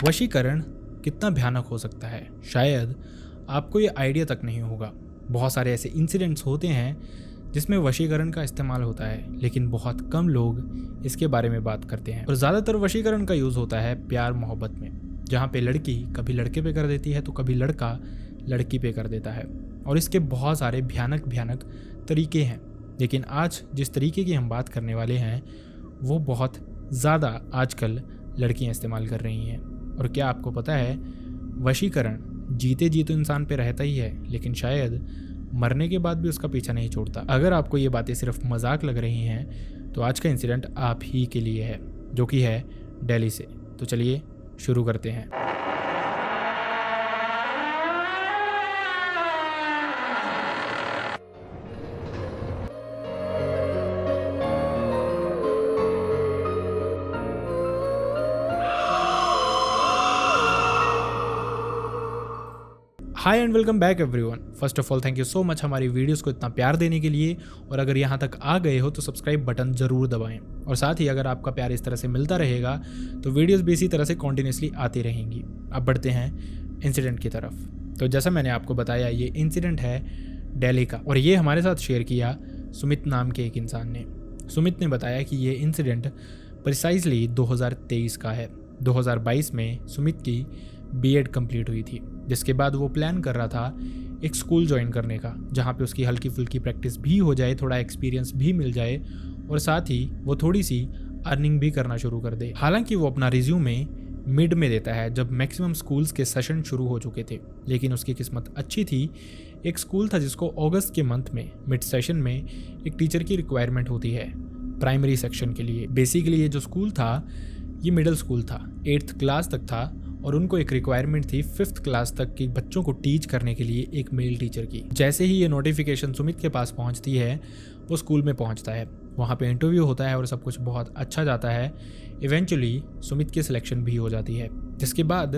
वशीकरण कितना भयानक हो सकता है, शायद आपको ये आइडिया तक नहीं होगा। बहुत सारे ऐसे इंसिडेंट्स होते हैं जिसमें वशीकरण का इस्तेमाल होता है, लेकिन बहुत कम लोग इसके बारे में बात करते हैं। और ज़्यादातर वशीकरण का यूज़ होता है प्यार मोहब्बत में, जहाँ पे लड़की कभी लड़के पे कर देती है तो कभी लड़का लड़की पे कर देता है। और इसके बहुत सारे भयानक भयानक तरीके हैं, लेकिन आज जिस तरीके की हम बात करने वाले हैं वो बहुत ज़्यादा आजकल लड़कियां इस्तेमाल कर रही हैं। और क्या आपको पता है, वशीकरण जीते जी तो इंसान पे रहता ही है, लेकिन शायद मरने के बाद भी उसका पीछा नहीं छोड़ता। अगर आपको ये बातें सिर्फ मजाक लग रही हैं तो आज का इंसिडेंट आप ही के लिए है, जो कि है दिल्ली से। तो चलिए शुरू करते हैं। Hi and welcome back everyone. First of all thank you so much हमारी वीडियोस को इतना प्यार देने के लिए। और अगर यहाँ तक आ गए हो तो सब्सक्राइब बटन ज़रूर दबाएं। और साथ ही अगर आपका प्यार इस तरह से मिलता रहेगा तो वीडियोस भी इसी तरह से कॉन्टीन्यूसली आती रहेंगी। अब बढ़ते हैं इंसिडेंट की तरफ। तो जैसा मैंने आपको बताया, ये इंसिडेंट है दिल्ली का, और ये हमारे साथ शेयर किया सुमित नाम के एक इंसान ने। सुमित ने बताया कि ये इंसिडेंट प्रिसाइजली 2023 का है। 2022 में सुमित की बीएड कंप्लीट हुई थी, जिसके बाद वो प्लान कर रहा था एक स्कूल ज्वाइन करने का, जहाँ पे उसकी हल्की फुल्की प्रैक्टिस भी हो जाए, थोड़ा एक्सपीरियंस भी मिल जाए और साथ ही वो थोड़ी सी अर्निंग भी करना शुरू कर दे। हालांकि वो अपना रिज्यूमे मिड में देता है, जब मैक्सिमम स्कूल्स के सेशन शुरू हो चुके थे, लेकिन उसकी किस्मत अच्छी थी। एक स्कूल था जिसको अगस्त के मंथ में मिड सेशन में एक टीचर की रिक्वायरमेंट होती है प्राइमरी सेक्शन के लिए। बेसिकली ये जो स्कूल था ये मिडिल स्कूल था, 8th क्लास तक था, और उनको एक रिक्वायरमेंट थी 5th क्लास तक के बच्चों को टीच करने के लिए एक मेल टीचर की। जैसे ही ये नोटिफिकेशन सुमित के पास पहुंचती है, वो स्कूल में पहुंचता है, वहाँ पे इंटरव्यू होता है और सब कुछ बहुत अच्छा जाता है। इवेंचुअली सुमित की सिलेक्शन भी हो जाती है, जिसके बाद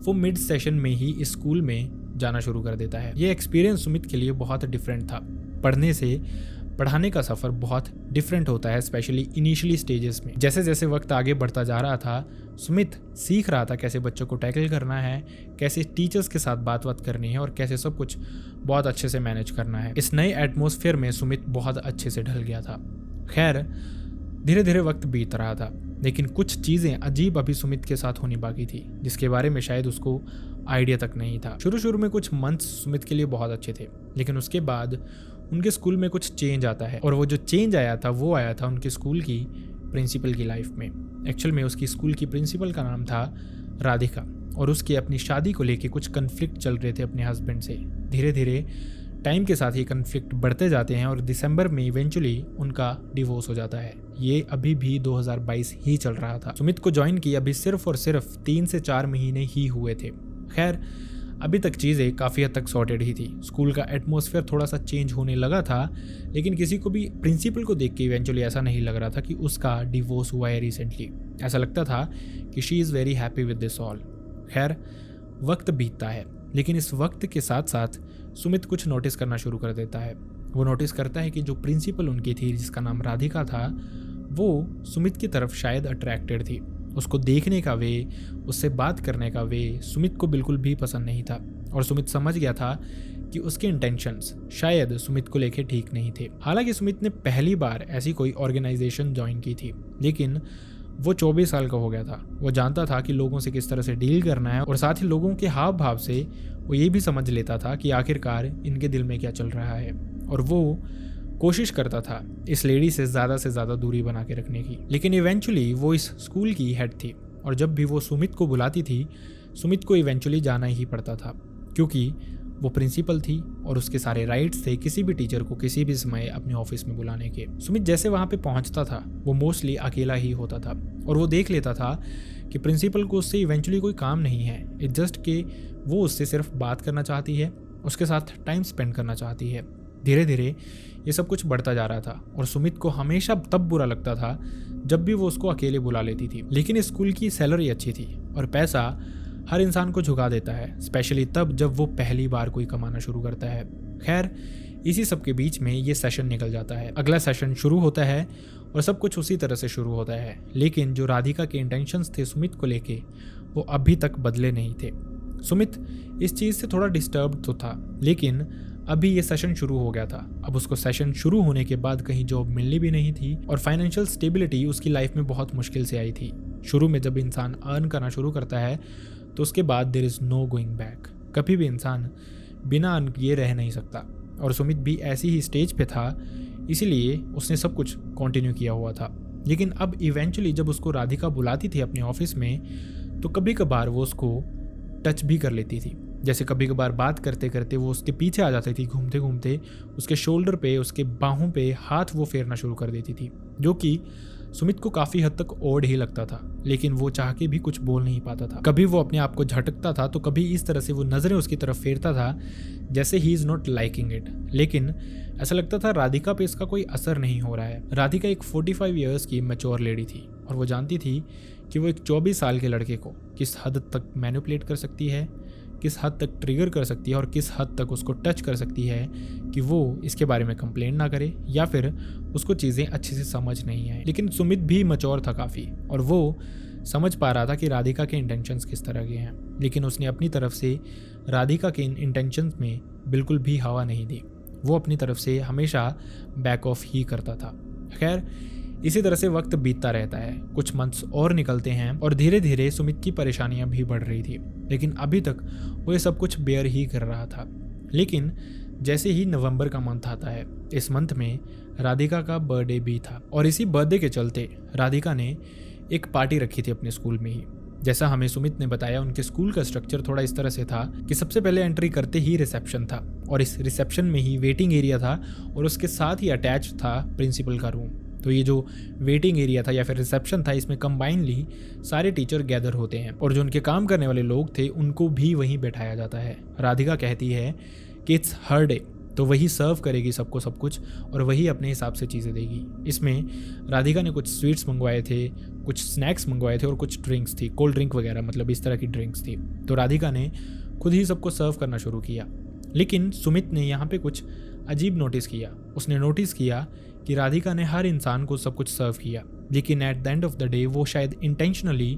वो मिड सेशन में ही इस स्कूल में जाना शुरू कर देता है। ये एक्सपीरियंस सुमित के लिए बहुत डिफरेंट था। पढ़ने से पढ़ाने का सफ़र बहुत डिफरेंट होता है, स्पेशली इनिशियली स्टेजेस में। जैसे जैसे वक्त आगे बढ़ता जा रहा था, सुमित सीख रहा था कैसे बच्चों को टैकल करना है, कैसे टीचर्स के साथ बात करनी है और कैसे सब कुछ बहुत अच्छे से मैनेज करना है। इस नए एटमॉस्फेयर में सुमित बहुत अच्छे से ढल गया था। खैर, धीरे धीरे वक्त बीत रहा था, लेकिन कुछ चीज़ें अजीब अभी सुमित के साथ होनी बाकी थी, जिसके बारे में शायद उसको आइडिया तक नहीं था। शुरू में कुछ मंथ्स सुमित के लिए बहुत अच्छे थे, लेकिन उसके बाद उनके स्कूल में कुछ चेंज आता है। और वो जो चेंज आया था वो आया था उनके स्कूल की प्रिंसिपल की लाइफ में। एक्चुअल में उसकी स्कूल की प्रिंसिपल का नाम था राधिका, और उसकी अपनी शादी को लेके कुछ कन्फ्लिक्ट चल रहे थे अपने हस्बैंड से। धीरे धीरे टाइम के साथ ये कन्फ्लिक्ट बढ़ते जाते हैं और दिसंबर में इवेंचुअली उनका डिवोर्स हो जाता है। ये अभी भी 2022 ही चल रहा था। सुमित को ज्वाइन किया अभी सिर्फ और सिर्फ 3 से 4 महीने ही हुए थे। खैर, अभी तक चीज़ें काफ़ी हद तक सॉर्टेड ही थी। स्कूल का एटमॉस्फेयर थोड़ा सा चेंज होने लगा था, लेकिन किसी को भी प्रिंसिपल को देख के इवेंचुअली ऐसा नहीं लग रहा था कि उसका डिवोर्स हुआ है रिसेंटली। ऐसा लगता था कि she is very happy with this all. खैर, वक्त बीतता है, लेकिन इस वक्त के साथ साथ सुमित कुछ नोटिस करना शुरू कर देता है। वो नोटिस करता है कि जो प्रिंसिपल उनकी थी, जिसका नाम राधिका था, वो सुमित की तरफ शायद अट्रैक्टेड थी। उसको देखने का वे, उससे बात करने का वे सुमित को बिल्कुल भी पसंद नहीं था, और सुमित समझ गया था कि उसके इंटेंशंस शायद सुमित को लेके ठीक नहीं थे। हालांकि सुमित ने पहली बार ऐसी कोई ऑर्गेनाइजेशन ज्वाइन की थी, लेकिन वो 24 साल का हो गया था। वो जानता था कि लोगों से किस तरह से डील करना है, और साथ ही लोगों के हाव भाव से वो ये भी समझ लेता था कि आखिरकार इनके दिल में क्या चल रहा है। और वो कोशिश करता था इस लेडी से ज़्यादा दूरी बना के रखने की। लेकिन इवेंचुअली वो इस स्कूल की हेड थी, और जब भी वो सुमित को बुलाती थी, सुमित को इवेंचुअली जाना ही पड़ता था, क्योंकि वो प्रिंसिपल थी और उसके सारे राइट्स थे किसी भी टीचर को किसी भी समय अपने ऑफिस में बुलाने के। सुमित जैसे वहाँ पे पहुँचता था, वो मोस्टली अकेला ही होता था, और वो देख लेता था कि प्रिंसिपल को उससे इवेंचुअली कोई काम नहीं है। इट जस्ट कि वो उससे सिर्फ बात करना चाहती है, उसके साथ टाइम स्पेंड करना चाहती है। धीरे धीरे ये सब कुछ बढ़ता जा रहा था, और सुमित को हमेशा तब बुरा लगता था जब भी वो उसको अकेले बुला लेती थी। लेकिन इस स्कूल की सैलरी अच्छी थी, और पैसा हर इंसान को झुका देता है, स्पेशली तब जब वो पहली बार कोई कमाना शुरू करता है। खैर, इसी सब के बीच में ये सेशन निकल जाता है। अगला सेशन शुरू होता है और सब कुछ उसी तरह से शुरू होता है, लेकिन जो राधिका के इंटेंशंस थे सुमित को लेके वो अभी तक बदले नहीं थे। सुमित इस चीज़ से थोड़ा डिस्टर्ब्ड तो था, लेकिन अभी ये सेशन शुरू हो गया था। अब उसको सेशन शुरू होने के बाद कहीं जॉब मिलनी भी नहीं थी और फाइनेंशियल स्टेबिलिटी उसकी लाइफ में बहुत मुश्किल से आई थी। शुरू में जब इंसान अर्न करना शुरू करता है तो उसके बाद there is no going back. कभी भी इंसान बिना अर्न किए रह नहीं सकता, और सुमित भी ऐसी ही स्टेज पे था, इसीलिए उसने सब कुछ कंटिन्यू किया हुआ था। लेकिन अब इवेंचुअली जब उसको राधिका बुलाती थी अपने ऑफिस में, तो कभी कभार वो उसको टच भी कर लेती थी। जैसे कभी कभार बात करते करते वो उसके पीछे आ जाती थी, घूमते घूमते उसके शोल्डर पे, उसके बाहों पे हाथ वो फेरना शुरू कर देती थी, जो कि सुमित को काफ़ी हद तक ऑड ही लगता था, लेकिन वो चाह के भी कुछ बोल नहीं पाता था। कभी वो अपने आप को झटकता था तो कभी इस तरह से वो नज़रें उसकी तरफ फेरता था जैसे he is not liking it, लेकिन ऐसा लगता था राधिका पे इसका कोई असर नहीं हो रहा है। राधिका एक 45 ईयर्स की मैच्योर लेडी थी और वो जानती थी कि वो एक 24 साल के लड़के को किस हद तक मैनिपुलेट कर सकती है, किस हद तक ट्रिगर कर सकती है और किस हद तक उसको टच कर सकती है कि वो इसके बारे में कंप्लेंट ना करे या फिर उसको चीज़ें अच्छे से समझ नहीं आए। लेकिन सुमित भी मैच्योर था काफ़ी, और वो समझ पा रहा था कि राधिका के इंटेंशंस किस तरह के हैं, लेकिन उसने अपनी तरफ से राधिका के इन इंटेंशंस में बिल्कुल भी हवा नहीं दी। वो अपनी तरफ से हमेशा बैक ऑफ ही करता था। खैर, इसी तरह से वक्त बीतता रहता है, कुछ मंथ्स और निकलते हैं और धीरे धीरे सुमित की परेशानियां भी बढ़ रही थी, लेकिन अभी तक वो ये सब कुछ बेयर ही कर रहा था। लेकिन जैसे ही नवंबर का मंथ आता है, इस मंथ में राधिका का बर्थडे भी था, और इसी बर्थडे के चलते राधिका ने एक पार्टी रखी थी अपने स्कूल में ही। जैसा हमें सुमित ने बताया, उनके स्कूल का स्ट्रक्चर थोड़ा इस तरह से था कि सबसे पहले एंट्री करते ही रिसेप्शन था, और इस रिसेप्शन में ही वेटिंग एरिया था और उसके साथ ही अटैच था प्रिंसिपल का रूम। तो ये जो वेटिंग एरिया था या फिर रिसेप्शन था, इसमें कंबाइनली सारे टीचर गैदर होते हैं और जो उनके काम करने वाले लोग थे उनको भी वहीं बैठाया जाता है। राधिका कहती है कि इट्स हर डे, तो वही सर्व करेगी सबको सब कुछ और वही अपने हिसाब से चीज़ें देगी। इसमें राधिका ने कुछ स्वीट्स मंगवाए थे, कुछ स्नैक्स मंगवाए थे और कुछ ड्रिंक्स थी, कोल्ड ड्रिंक वगैरह, मतलब इस तरह की ड्रिंक्स थी। तो राधिका ने खुद ही सबको सर्व करना शुरू किया। लेकिन सुमित ने यहाँ पे कुछ अजीब नोटिस किया। उसने नोटिस किया कि राधिका ने हर इंसान को सब कुछ सर्व किया, लेकिन at the end of the day वो शायद इंटेंशनली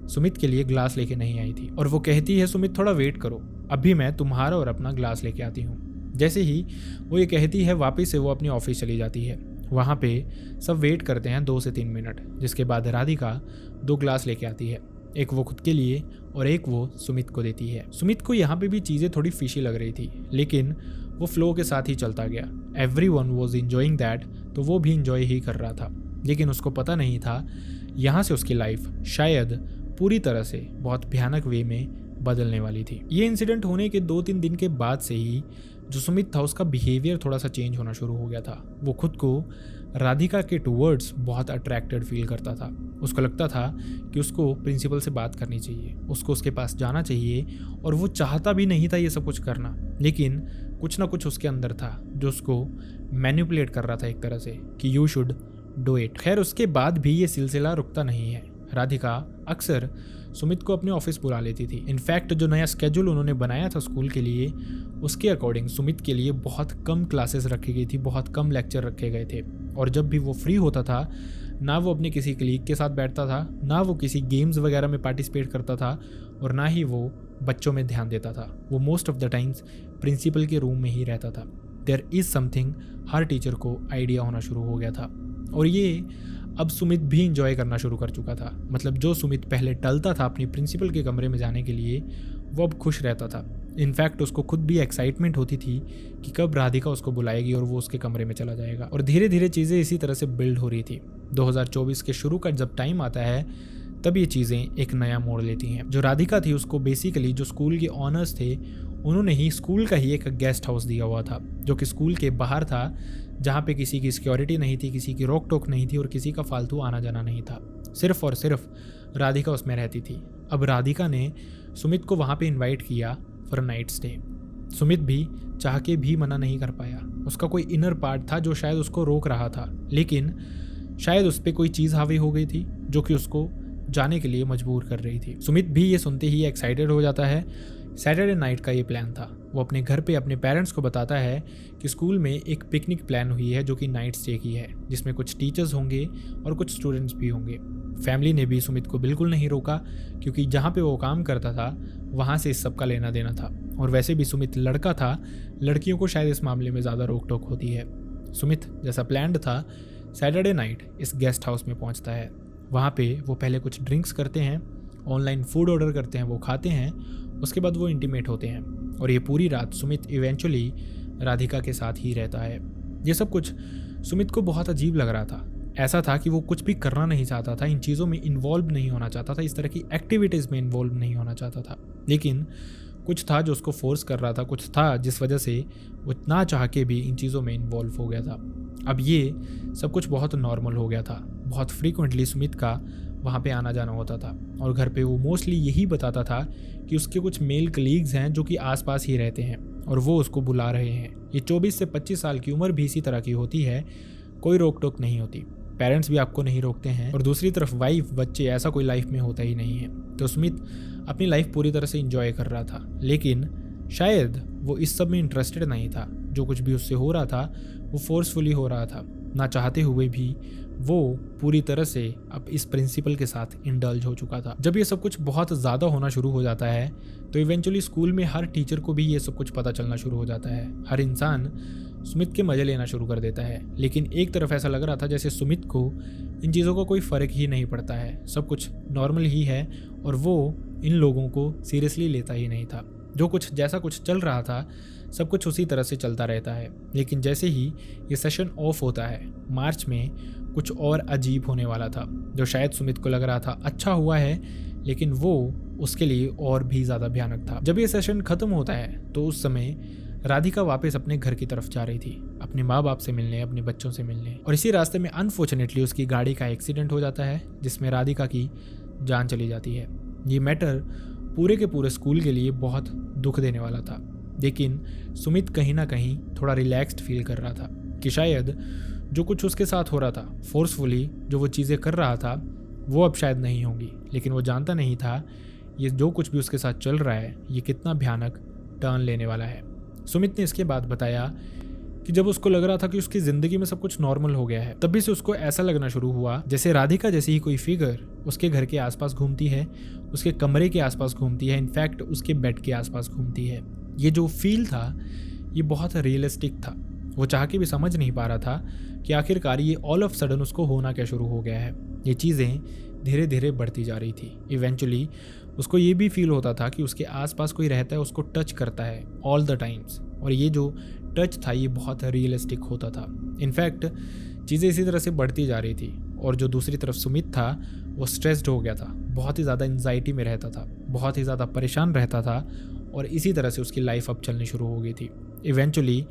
सुमित के लिए ग्लास लेके नहीं आई थी। और वो कहती है, सुमित थोड़ा वेट करो, अभी मैं तुम्हारा और अपना ग्लास लेके आती हूँ। जैसे ही वो ये कहती है, वापस से वो अपनी ऑफिस चली जाती है। वहाँ पे सब वेट करते हैं 2 से 3 मिनट, जिसके बाद राधिका 2 ग्लास लेके आती है, एक वो खुद के लिए और एक वो सुमित को देती है। सुमित को यहाँ पे भी चीज़ें थोड़ी फिशी लग रही थी, लेकिन वो फ्लो के साथ ही चलता गया। एवरीवन वाज एंजॉयिंग दैट, तो वो भी इंजॉय ही कर रहा था। लेकिन उसको पता नहीं था यहाँ से उसकी लाइफ शायद पूरी तरह से बहुत भयानक वे में बदलने वाली थी। ये इंसिडेंट होने के 2-3 दिन के बाद से ही जो सुमित था उसका बिहेवियर थोड़ा सा चेंज होना शुरू हो गया था। वो खुद को राधिका के टूवर्ड्स बहुत अट्रैक्टेड फील करता था। उसको लगता था कि उसको प्रिंसिपल से बात करनी चाहिए, उसको उसके पास जाना चाहिए, और वो चाहता भी नहीं था ये सब कुछ करना, लेकिन कुछ ना कुछ उसके अंदर था जो उसको मैनिपुलेट कर रहा था एक तरह से कि यू शुड डू इट। खैर, उसके बाद भी ये सिलसिला रुकता नहीं है। राधिका अक्सर सुमित को अपने ऑफिस बुला लेती थी। इनफैक्ट जो नया स्केड्यूल उन्होंने बनाया था स्कूल के लिए, उसके अकॉर्डिंग सुमित के लिए बहुत कम क्लासेस रखी गई थी, बहुत कम लेक्चर रखे गए थे। और जब भी वो फ्री होता था, ना वो अपने किसी कलीग के साथ बैठता था, ना वो किसी गेम्स वगैरह में पार्टिसिपेट करता था, और ना ही वो बच्चों में ध्यान देता था। वो most of the times principal के रूम में ही रहता था। देयर इज़ समथिंग हर टीचर को आइडिया होना शुरू हो गया था, और ये अब सुमित भी इंजॉय करना शुरू कर चुका था। मतलब जो सुमित पहले टलता था अपनी प्रिंसिपल के कमरे में जाने के लिए, वो अब खुश रहता था। इनफैक्ट उसको खुद भी एक्साइटमेंट होती थी कि कब राधिका उसको बुलाएगी और वो उसके कमरे में चला जाएगा। और धीरे धीरे चीज़ें इसी तरह से बिल्ड हो रही थी। 2024 के शुरू का जब टाइम आता है, तब ये चीज़ें एक नया मोड़ लेती हैं। जो राधिका थी उसको बेसिकली जो स्कूल के ऑनर्स थे, उन्होंने ही स्कूल का ही एक गेस्ट हाउस दिया हुआ था, जो कि स्कूल के बाहर था, जहाँ पे किसी की सिक्योरिटी नहीं थी, किसी की रोक टोक नहीं थी और किसी का फालतू आना जाना नहीं था। सिर्फ और सिर्फ राधिका उसमें रहती थी। अब राधिका ने सुमित को वहाँ पे इनवाइट किया फॉर नाइट स्टे। सुमित भी चाह के भी मना नहीं कर पाया। उसका कोई इनर पार्ट था जो शायद उसको रोक रहा था, लेकिन शायद उस पर कोई चीज़ हावी हो गई थी जो कि उसको जाने के लिए मजबूर कर रही थी। सुमित भी ये सुनते ही एक्साइटेड हो जाता है। सैटरडे नाइट का ये प्लान था। वो अपने घर पे अपने पेरेंट्स को बताता है कि स्कूल में एक पिकनिक प्लान हुई है जो कि नाइट स्टे की है, जिसमें कुछ टीचर्स होंगे और कुछ स्टूडेंट्स भी होंगे। फैमिली ने भी सुमित को बिल्कुल नहीं रोका, क्योंकि जहाँ पे वो काम करता था वहाँ से इस सब का लेना देना था। और वैसे भी सुमित लड़का था, लड़कियों को शायद इस मामले में ज़्यादा रोक टोक होती है। सुमित जैसा प्लान्ड था सैटरडे नाइट इस गेस्ट हाउस में पहुँचता है। वहाँ पे वो पहले कुछ ड्रिंक्स करते हैं, ऑनलाइन फूड ऑर्डर करते हैं, वो खाते हैं, उसके बाद वो इंटीमेट होते हैं। और ये पूरी रात सुमित इवेंचुअली राधिका के साथ ही रहता है। ये सब कुछ सुमित को बहुत अजीब लग रहा था। ऐसा था कि वो कुछ भी करना नहीं चाहता था, इन चीज़ों में इन्वॉल्व नहीं होना चाहता था, इस तरह की एक्टिविटीज़ में इन्वॉल्व नहीं होना चाहता था। लेकिन कुछ था जो उसको फोर्स कर रहा था, कुछ था जिस वजह से वो ना चाह के भी इन चीज़ों में इन्वॉल्व हो गया था। अब ये सब कुछ बहुत नॉर्मल हो गया था। बहुत फ्रीक्वेंटली सुमित का वहाँ पे आना जाना होता था और घर पे वो मोस्टली यही बताता था कि उसके कुछ मेल कलीग्स हैं जो कि आसपास ही रहते हैं और वो उसको बुला रहे हैं। ये 24 से 25 साल की उम्र भी इसी तरह की होती है, कोई रोक टोक नहीं होती, पेरेंट्स भी आपको नहीं रोकते हैं, और दूसरी तरफ वाइफ बच्चे ऐसा कोई लाइफ में होता ही नहीं है। तो सुमित अपनी लाइफ पूरी तरह से इंजॉय कर रहा था, लेकिन शायद वो इस सब में इंटरेस्टेड नहीं था। जो कुछ भी उससे हो रहा था वो फोर्सफुली हो रहा था, ना चाहते हुए भी वो पूरी तरह से अब इस प्रिंसिपल के साथ इंडल्ज हो चुका था। जब ये सब कुछ बहुत ज़्यादा होना शुरू हो जाता है तो इवेंचुअली स्कूल में हर टीचर को भी ये सब कुछ पता चलना शुरू हो जाता है। हर इंसान सुमित के मज़े लेना शुरू कर देता है, लेकिन एक तरफ ऐसा लग रहा था जैसे सुमित को इन चीज़ों का कोई फ़र्क ही नहीं पड़ता है, सब कुछ नॉर्मल ही है और वो इन लोगों को सीरियसली लेता ही नहीं था। जो कुछ जैसा कुछ चल रहा था सब कुछ उसी तरह से चलता रहता है। लेकिन जैसे ही ये सेशन ऑफ होता है, मार्च में कुछ और अजीब होने वाला था, जो शायद सुमित को लग रहा था अच्छा हुआ है, लेकिन वो उसके लिए और भी ज़्यादा भयानक था। जब ये सेशन ख़त्म होता है तो उस समय राधिका वापस अपने घर की तरफ जा रही थी, अपने माँ बाप से मिलने, अपने बच्चों से मिलने, और इसी रास्ते में अनफॉर्चुनेटली उसकी गाड़ी का एक्सीडेंट हो जाता है जिसमें राधिका की जान चली जाती है। ये मैटर पूरे के पूरे स्कूल के लिए बहुत दुख देने वाला था, लेकिन सुमित कहीं ना कहीं थोड़ा रिलैक्स्ड फील कर रहा था कि शायद जो कुछ उसके साथ हो रहा था, फोर्सफुली जो वो चीज़ें कर रहा था, वो अब शायद नहीं होंगी। लेकिन वो जानता नहीं था ये जो कुछ भी उसके साथ चल रहा है ये कितना भयानक टर्न लेने वाला है। सुमित ने इसके बाद बताया कि जब उसको लग रहा था कि उसकी ज़िंदगी में सब कुछ नॉर्मल हो गया है, तभी से उसको ऐसा लगना शुरू हुआ जैसे राधिका जैसी ही कोई फिगर उसके घर के आसपास घूमती है, उसके कमरे के आसपास घूमती है, इनफैक्ट उसके बेड के आसपास घूमती है। ये जो फील था ये बहुत रियलिस्टिक था। वो चाह के भी समझ नहीं पा रहा था कि आखिरकार ये ऑल ऑफ सडन उसको होना क्या शुरू हो गया है। ये चीज़ें धीरे धीरे बढ़ती जा रही थी। इवेंचुअली उसको ये भी फील होता था कि उसके आसपास कोई रहता है, उसको टच करता है ऑल द टाइम्स, और ये जो टच था ये बहुत रियलिस्टिक होता था। इनफैक्ट चीज़ें इसी तरह से बढ़ती जा रही थी और जो दूसरी तरफ सुमित था वो स्ट्रेस्ड हो गया था, बहुत ही ज़्यादा एंजाइटी में रहता था, बहुत ही ज़्यादा परेशान रहता था, और इसी तरह से उसकी लाइफ अब चलनी शुरू हो गई थी। इवेंचुअली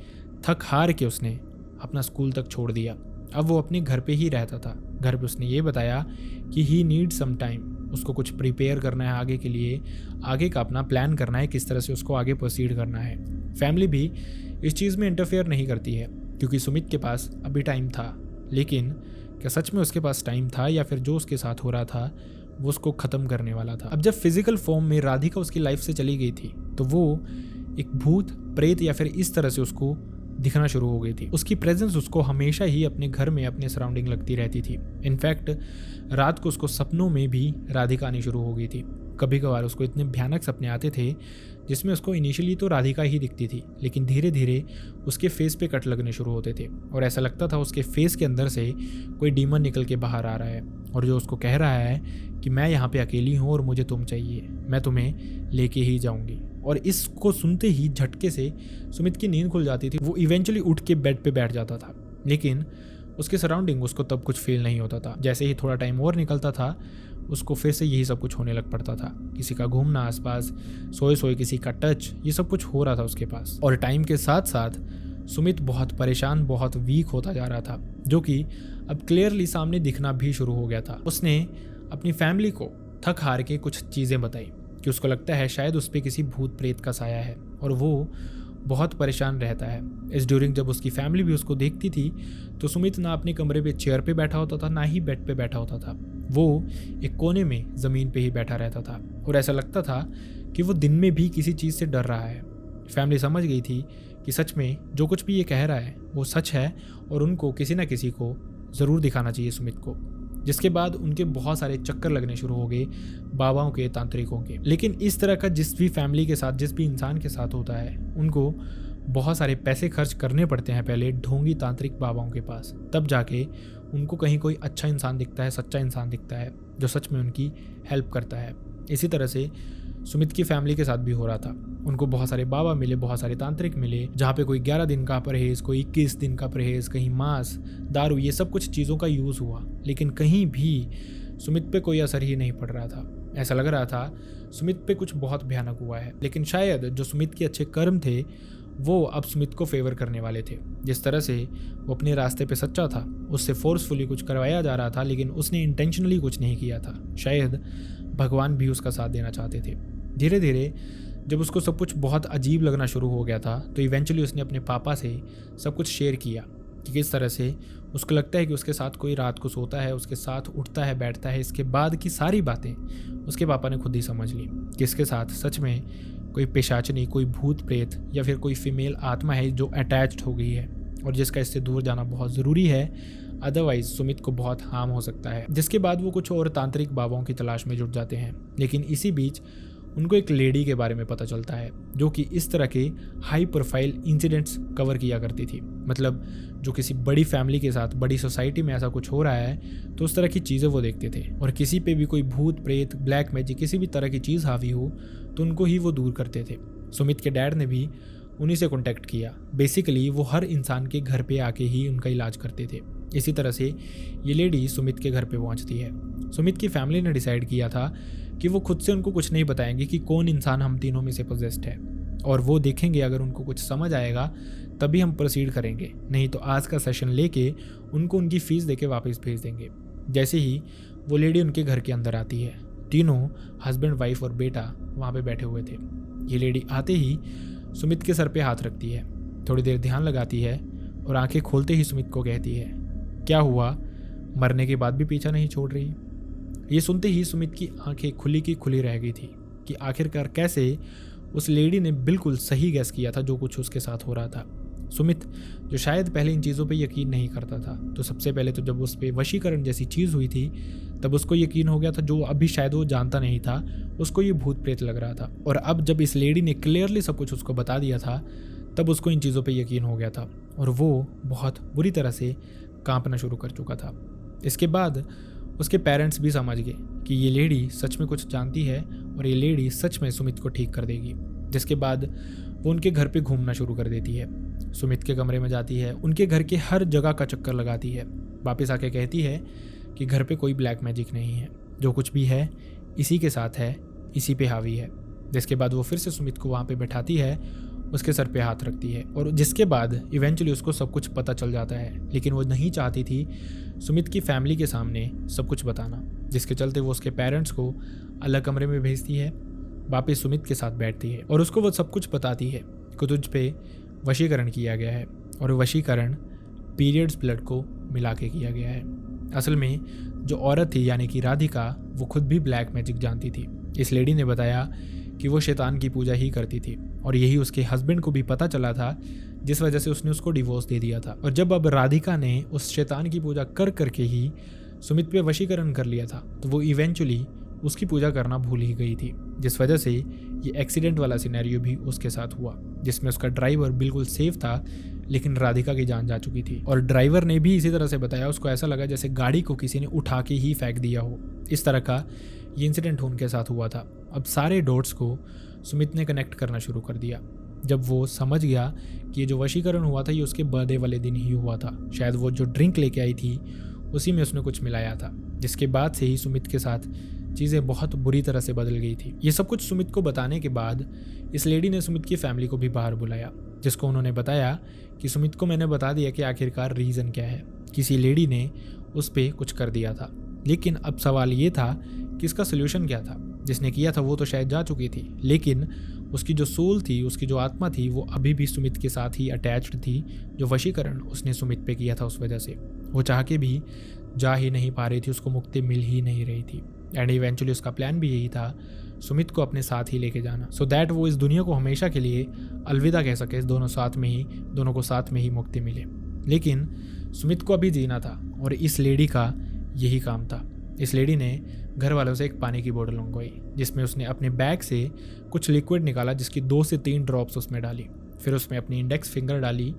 थक हार के उसने अपना स्कूल तक छोड़ दिया। अब वो अपने घर पे ही रहता था। घर पे उसने ये बताया कि ही नीड सम टाइम, उसको कुछ प्रिपेयर करना है आगे के लिए, आगे का अपना प्लान करना है, किस तरह से उसको आगे प्रोसीड करना है। फैमिली भी इस चीज़ में इंटरफेयर नहीं करती है क्योंकि सुमित के पास अभी टाइम था। लेकिन क्या सच में उसके पास टाइम था या फिर जो उसके साथ हो रहा था वो उसको ख़त्म करने वाला था। अब जब फिजिकल फॉर्म में राधिका उसकी लाइफ से चली गई थी तो वो एक भूत प्रेत या फिर इस तरह से उसको दिखना शुरू हो गई थी। उसकी प्रेजेंस उसको हमेशा ही अपने घर में, अपने सराउंडिंग लगती रहती थी। इनफैक्ट रात को उसको सपनों में भी राधिका आनी शुरू हो गई थी। कभी कभार उसको इतने भयानक सपने आते थे जिसमें उसको इनिशियली तो राधिका ही दिखती थी, लेकिन धीरे धीरे उसके फेस पे कट लगने शुरू होते थे और ऐसा लगता था उसके फेस के अंदर से कोई डीमन निकल के बाहर आ रहा है और जो उसको कह रहा है कि मैं यहाँ पे अकेली हूँ और मुझे तुम चाहिए, मैं तुम्हें लेके ही जाऊँगी। और इसको सुनते ही झटके से सुमित की नींद खुल जाती थी। वो इवेंचुअली उठ के बेड पे बैठ जाता था, लेकिन उसके सराउंडिंग उसको तब कुछ फील नहीं होता था। जैसे ही थोड़ा टाइम और निकलता था उसको फिर से यही सब कुछ होने लग पड़ता था। किसी का घूमना आसपास, सोए सोए किसी का टच, ये सब कुछ हो रहा था उसके पास। और टाइम के साथ साथ सुमित बहुत परेशान, बहुत वीक होता जा रहा था, जो कि अब क्लियरली सामने दिखना भी शुरू हो गया था। उसने अपनी फैमिली को थक हार के कुछ चीज़ें बताई कि उसको लगता है शायद उस पर किसी भूत प्रेत का साया है और वो बहुत परेशान रहता है। इस ड्यूरिंग जब उसकी फैमिली भी उसको देखती थी तो सुमित ना अपने कमरे पे चेयर पे बैठा होता था, ना ही बेड पे बैठा होता था। वो एक कोने में ज़मीन पे ही बैठा रहता था और ऐसा लगता था कि वो दिन में भी किसी चीज़ से डर रहा है। फैमिली समझ गई थी कि सच में जो कुछ भी ये कह रहा है वो सच है और उनको किसी ना किसी को ज़रूर दिखाना चाहिए सुमित को। जिसके बाद उनके बहुत सारे चक्कर लगने शुरू हो गए बाबाओं के, तांत्रिकों के। लेकिन इस तरह का जिस भी फैमिली के साथ, जिस भी इंसान के साथ होता है, उनको बहुत सारे पैसे खर्च करने पड़ते हैं पहले ढोंगी तांत्रिक बाबाओं के पास, तब जाके उनको कहीं कोई अच्छा इंसान दिखता है, सच्चा इंसान दिखता है जो सच में उनकी हेल्प करता है। इसी तरह से सुमित की फैमिली के साथ भी हो रहा था। उनको बहुत सारे बाबा मिले, बहुत सारे तांत्रिक मिले, जहाँ पे कोई 11 दिन का परहेज़, कोई 21 दिन का परहेज़, कहीं मांस, दारू, ये सब कुछ चीज़ों का यूज़ हुआ, लेकिन कहीं भी सुमित पे कोई असर ही नहीं पड़ रहा था। ऐसा लग रहा था सुमित पे कुछ बहुत भयानक हुआ है। लेकिन शायद जो सुमित के अच्छे कर्म थे वो अब सुमित को फेवर करने वाले थे। जिस तरह से वो अपने रास्ते पे सच्चा था, उससे फोर्सफुली कुछ करवाया जा रहा था, लेकिन उसने इंटेंशनली कुछ नहीं किया था। शायद भगवान भी उसका साथ देना चाहते थे। धीरे धीरे जब उसको सब कुछ बहुत अजीब लगना शुरू हो गया था, तो इवेंचुअली उसने अपने पापा से सब कुछ शेयर किया कि किस तरह से उसको लगता है कि उसके साथ कोई रात को सोता है, उसके साथ उठता है, बैठता है। इसके बाद की सारी बातें उसके पापा ने खुद ही समझ ली कि इसके साथ सच में कोई पिशाचनी, कोई भूत प्रेत या फिर कोई फीमेल आत्मा है जो अटैच्ड हो गई है और जिसका इससे दूर जाना बहुत ज़रूरी है, अदरवाइज सुमित को बहुत हार्म हो सकता है। जिसके बाद वो कुछ और तांत्रिक बाबाओं की तलाश में जुट जाते हैं। लेकिन इसी बीच उनको एक लेडी के बारे में पता चलता है जो कि इस तरह के हाई प्रोफाइल इंसिडेंट्स कवर किया करती थी। मतलब जो किसी बड़ी फैमिली के साथ, बड़ी सोसाइटी में ऐसा कुछ हो रहा है तो उस तरह की चीज़ें वो देखते थे, और किसी पे भी कोई भूत प्रेत, ब्लैक मैजिक, किसी भी तरह की चीज़ हावी हो तो उनको ही वो दूर करते थे। सुमित के डैड ने भी उन्हीं से कॉन्टैक्ट किया। बेसिकली वो हर इंसान के घर पे आके ही उनका इलाज करते थे। इसी तरह से ये लेडी सुमित के घर पे पहुंचती है। सुमित की फैमिली ने डिसाइड किया था कि वो खुद से उनको कुछ नहीं बताएंगे कि कौन इंसान हम तीनों में से पोजेस्ड है, और वो देखेंगे अगर उनको कुछ समझ आएगा तभी हम प्रोसीड करेंगे, नहीं तो आज का सेशन लेके उनको उनकी फ़ीस देके वापस भेज देंगे। जैसे ही वो लेडी उनके घर के अंदर आती है, तीनों हस्बैंड, वाइफ और बेटा वहाँ पे बैठे हुए थे। ये लेडी आते ही सुमित के सर पे हाथ रखती है, थोड़ी देर ध्यान लगाती है और आंखें खोलते ही सुमित को कहती है, क्या हुआ, मरने के बाद भी पीछा नहीं छोड़ रही। ये सुनते ही सुमित की आंखें खुली की खुली रह गई थी कि आखिरकार कैसे उस लेडी ने बिल्कुल सही गैस किया था जो कुछ उसके साथ हो रहा था। सुमित जो शायद पहले इन चीज़ों पे यकीन नहीं करता था, तो सबसे पहले तो जब उस पर वशीकरण जैसी चीज़ हुई थी तब उसको यकीन हो गया था, जो अभी शायद वो जानता नहीं था, उसको ये भूत प्रेत लग रहा था। और अब जब इस लेडी ने क्लियरली सब कुछ उसको बता दिया था तब उसको इन चीज़ों पे यकीन हो गया था और वो बहुत बुरी तरह से कांपना शुरू कर चुका था। इसके बाद उसके पेरेंट्स भी समझ गए कि ये लेडी सच में कुछ जानती है और ये लेडी सच में सुमित को ठीक कर देगी। जिसके बाद वो उनके घर पे घूमना शुरू कर देती है, सुमित के कमरे में जाती है, उनके घर के हर जगह का चक्कर लगाती है, वापस आके कहती है कि घर पे कोई ब्लैक मैजिक नहीं है, जो कुछ भी है इसी के साथ है, इसी पे हावी है। जिसके बाद वो फिर से सुमित को वहाँ पे बैठाती है, उसके सर पे हाथ रखती है, और जिसके बाद इवेंचुअली उसको सब कुछ पता चल जाता है। लेकिन वो नहीं चाहती थी सुमित की फैमिली के सामने सब कुछ बताना, जिसके चलते वो उसके पेरेंट्स को अलग कमरे में भेजती है, वापस सुमित के साथ बैठती है और उसको वो सब कुछ बताती है कि तुझ पे वशीकरण किया गया है, और वशीकरण पीरियड्स ब्लड को मिला के किया गया है। असल में जो औरत थी यानी कि राधिका, वो खुद भी ब्लैक मैजिक जानती थी। इस लेडी ने बताया कि वो शैतान की पूजा ही करती थी और यही उसके हस्बैंड को भी पता चला था, जिस वजह से उसने उसको डिवोर्स दे दिया था। और जब अब राधिका ने उस शैतान की पूजा कर करके ही सुमित पे वशीकरण कर लिया था, तो वो इवेंचुअली उसकी पूजा करना भूल ही गई थी, जिस वजह से ये एक्सीडेंट वाला सिनेरियो भी उसके साथ हुआ, जिसमें उसका ड्राइवर बिल्कुल सेफ था लेकिन राधिका की जान जा चुकी थी। और ड्राइवर ने भी इसी तरह से बताया, उसको ऐसा लगा जैसे गाड़ी को किसी ने उठा के ही फेंक दिया हो। इस तरह का ये इंसिडेंट उनके साथ हुआ था। अब सारे डॉट्स को सुमित ने कनेक्ट करना शुरू कर दिया जब वो समझ गया कि ये जो वशीकरण हुआ था ये उसके बर्थडे वाले दिन ही हुआ था। शायद वो जो ड्रिंक लेके आई थी उसी में उसने कुछ मिलाया था, जिसके बाद से ही सुमित के साथ चीज़ें बहुत बुरी तरह से बदल गई थी। ये सब कुछ सुमित को बताने के बाद इस लेडी ने सुमित की फैमिली को भी बाहर बुलाया, जिसको उन्होंने बताया कि सुमित को मैंने बता दिया कि आखिरकार रीज़न क्या है, किसी लेडी ने उस पर कुछ कर दिया था। लेकिन अब सवाल ये था कि इसका सोल्यूशन क्या था। जिसने किया था वो तो शायद जा चुकी थी, लेकिन उसकी जो सोल थी, उसकी जो आत्मा थी, वो अभी भी सुमित के साथ ही अटैच्ड थी। जो वशीकरण उसने सुमित पे किया था उस वजह से वो चाह के भी जा ही नहीं पा रही थी, उसको मुक्ति मिल ही नहीं रही थी। एंड इवेंचुअली उसका प्लान भी यही था सुमित को अपने साथ ही लेके जाना, सो दैट वो इस दुनिया को हमेशा के लिए अलविदा कह सके, दोनों को साथ में ही मुक्ति मिले। लेकिन सुमित को अभी जीना था और इस लेडी का यही काम था। इस लेडी ने घर वालों से एक पानी की बोतल मंगवाई जिसमें उसने अपने बैग से कुछ लिक्विड निकाला, जिसकी 2 से 3 ड्रॉप्स उसमें डाली। फिर उसमें अपनी इंडेक्स फिंगर डाली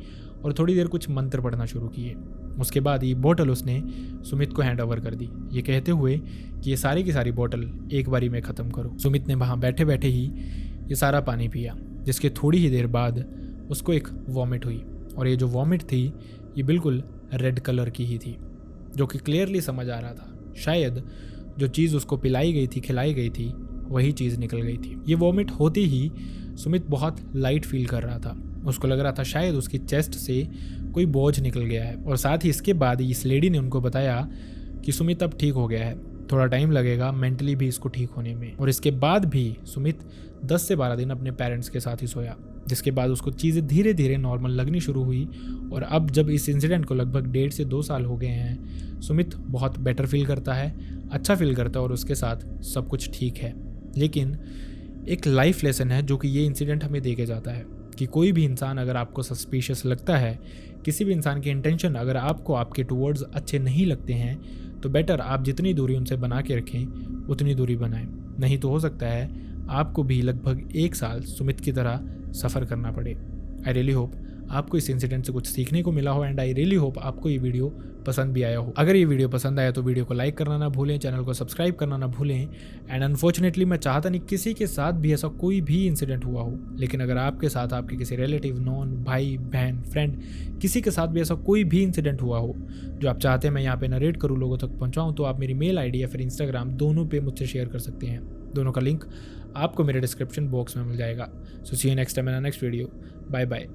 और थोड़ी देर कुछ मंत्र पढ़ना शुरू किए। उसके बाद ये बोतल उसने सुमित को हैंड ओवर कर दी, ये कहते हुए कि ये सारी की सारी बोतल एक बारी में ख़त्म करो। सुमित ने वहाँ बैठे बैठे ही ये सारा पानी पिया, जिसके थोड़ी ही देर बाद उसको एक वॉमिट हुई। और ये जो वॉमिट थी ये बिल्कुल रेड कलर की ही थी, जो कि क्लियरली समझ आ रहा था शायद जो चीज़ उसको पिलाई गई थी, खिलाई गई थी, वही चीज़ निकल गई थी। ये वॉमिट होते ही सुमित बहुत लाइट फील कर रहा था। उसको लग रहा था शायद उसकी चेस्ट से कोई बोझ निकल गया है। और साथ ही इसके बाद इस लेडी ने उनको बताया कि सुमित अब ठीक हो गया है, थोड़ा टाइम लगेगा मेंटली भी इसको ठीक होने में। और इसके बाद भी सुमित 10 से 12 दिन अपने पेरेंट्स के साथ ही सोया, जिसके बाद उसको चीज़ें धीरे धीरे नॉर्मल लगनी शुरू हुई। और अब जब इस इंसिडेंट को लगभग 1.5 से 2 साल हो गए हैं, सुमित बहुत बेटर फील करता है, अच्छा फील करता है और उसके साथ सब कुछ ठीक है। लेकिन एक लाइफ लेसन है जो कि ये इंसिडेंट हमें दे के जाता है कि कोई भी इंसान अगर आपको सस्पिशियस लगता है, किसी भी इंसान की इंटेंशन अगर आपको आपके टुवर्ड्स अच्छे नहीं लगते हैं, तो बेटर आप जितनी दूरी उनसे बना के रखें उतनी दूरी बनाएं। नहीं तो हो सकता है आपको भी लगभग 1 साल सुमित की तरह सफ़र करना पड़े। आई रियली होप आपको इस इंसिडेंट से कुछ सीखने को मिला हो एंड आई रियली होप आपको ये वीडियो पसंद भी आया हो। अगर ये वीडियो पसंद आया तो वीडियो को लाइक करना ना भूलें, चैनल को सब्सक्राइब करना ना भूलें। एंड अनफॉर्चुनेटली मैं चाहता नहीं किसी के साथ भी ऐसा कोई भी इंसिडेंट हुआ हो, लेकिन अगर आपके साथ आपके किसी रिलेटिव, नॉन, भाई, बहन, फ्रेंड, किसी के साथ भी ऐसा कोई भी इंसिडेंट हुआ हो जो आप चाहते हैं मैं यहाँ पे नरेट करूँ, लोगों तक पहुँचाऊँ, तो आप मेरी मेल ID या फिर इंस्टाग्राम दोनों पे मुझसे शेयर कर सकते हैं। दोनों का लिंक आपको मेरे डिस्क्रिप्शन बॉक्स में मिल जाएगा। So see you next time in next video. Bye bye.